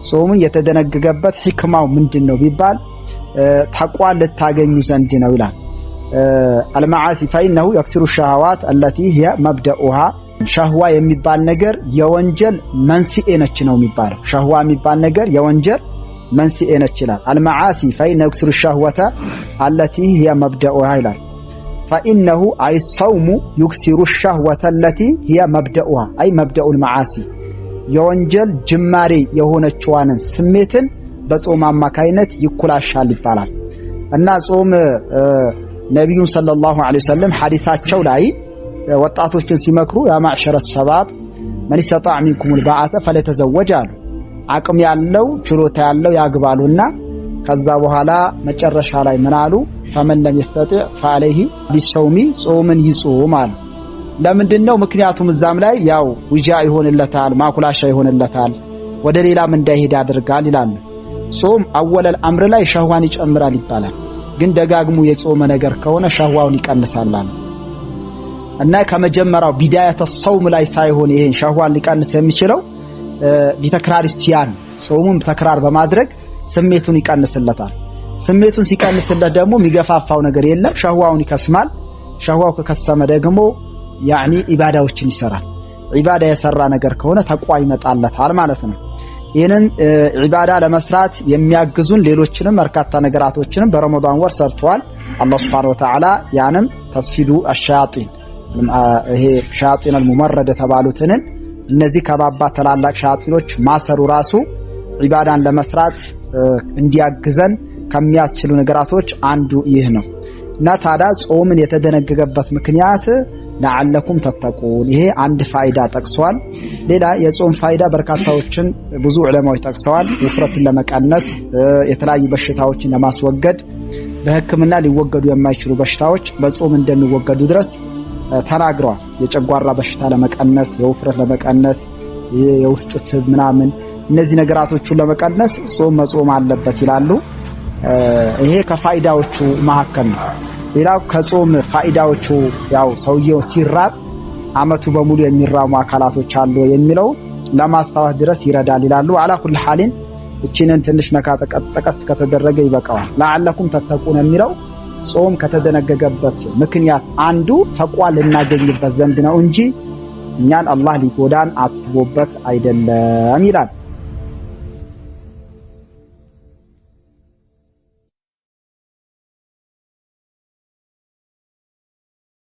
ጾሙ የተደነገገበት ህክማው ምንድነው ቢባል ተቋ ልታገኙ ዘንድ ነው ይላል። المعاصي فإنه يكسر الشهوات التي هي مبدأها ሸህዋ የሚባል ነገር የወንጀል መንስኤ ነች ነው የሚባለው። ሸህዋ የሚባል ነገር የወንጀል መንስኤ ነች ይላል። المعاصي فإنه يكسر الشهوة التي هي مبدأها ይላል። فإنه أي الصوم يكسر الشهوة التي هي مبدأها أي مبدأ المعاصي የወንጀል ጅማሬ የሆነችዋን ስሜትን በጾም አማካይነት ይኩላሻል ይባላል። እና ጾም ነብዩ ሰለላሁ ዐለይሂ ወሰለም ሐዲሳቸው ላይ ወጣቶችን ሲመክሩ ያ ማዕሸረ ሸባብ ማን ይስተጣዕ ሚንኩም الباءة فليتزوج አሉ። አቅም ያለው ችሎታ ያለው ያግባሉና ከዛ በኋላ መጨረሻ ላይ ምን አሉ? فمن لم يستطع فعليه بالصوم ጾምን ይጾም አሉ። ለምንድነው? ምክንያቱም እዛም ላይ ያው ውጃ ይሆንለታል፣ ማኩላሻ ይሆንለታል፣ ወደ ሌላም እንዳይሄድ ያደርጋል ይላል። ጾም አወለል አምር ላይ ሸህዋን ይጨምራል ይባላል። ግን ደጋግሙ የጾመ ነገር ከሆነ ሸህዋውን ይቀንሳል እና ከመጀመሪያው ቢዳያተ ጾም ላይ ሳይሆን ይሄን ሸህዋን ሊቀንስ የሚችለው ቢተክራር ሲያን ጾሙን ተክራር በማድረግ ስሜቱን ይቀንስለታል። ስሜቱን ሲቀንስለት ደግሞ የሚገፋፋው ነገር የለም፣ ሸህዋውን ይከስማል። ሸህዋው ከከሰመ ደግሞ ያኒ ኢባዳዎችን ይሰራል። ኢባዳ የሰራ ነገር ከሆነ ተቋ ይመጣለታል ማለት ነው። ይሄንን ኢባዳ ለመስራት የሚያግዙን ሌሎችንም በርካታ ነገራቶችንም በረመዳን ወር ሰርተዋል አላህ Subhanahu Wa Ta'ala። ያንም ተስፊዱ አሻያጢን ይሄ ሻያጢን አልሙመረደ ተባሉትን እነዚህ ከባባ ተላላቅ ሻያጢኖች ማሰሩ ራሱ ኢባዳን ለመስራት እንዲያግዘን ከሚያስችሉ ነገራቶች አንዱ ይህ ነው። እና ታዲያ ጾምን የተደነገገበት ምክንያት ለዓለኩም ተተቁን ይሄ አንድ ፋይዳ ጠቅሰዋል። ሌላ የጾም ፋይዳ በርካታዎችን ብዙ ዑለማዎች ጠቅሰዋል። ውፍረትን ለመቀነስ፣ የተለያዩ በሽታዎችን ለማስወገድ፣ በህክምና ሊወገዱ የማይችሉ በሽታዎች በጾም እንደሚወገዱ ድረስ ተናግረዋል። የጨጓራ በሽታ ለመቀነስ፣ የውፍረት ለመቀነስ፣ የውስጥ ስብ ምናምን እነዚህ ነገራቶችን ለመቀነስ ጾም መጾም አለበት ይላሉ። ይሄ ከፋይዳዎቹ መካከል ነው። ሌላው ከጾም ፋይዳዎቹ ያው ሰውየው ሲራብ አመቱ በሙሉ የሚራሙ አካላቶች አሉ የሚለው ለማስተዋት ድረስ ይረዳል ይላሉ። አላ ኩል ሐሊን እቺንን ትንሽ ነካ ጠቀስ ከተደረገ ይበቃዋል። ለዓለኩም ተተቁን የሚለው ጾም ከተደነገገበት ምክንያት አንዱ ተቋ ልናገኝበት ዘንድ ነው እንጂ እኛን አላህ ሊጎዳን አስቦበት አይደለም ይላል።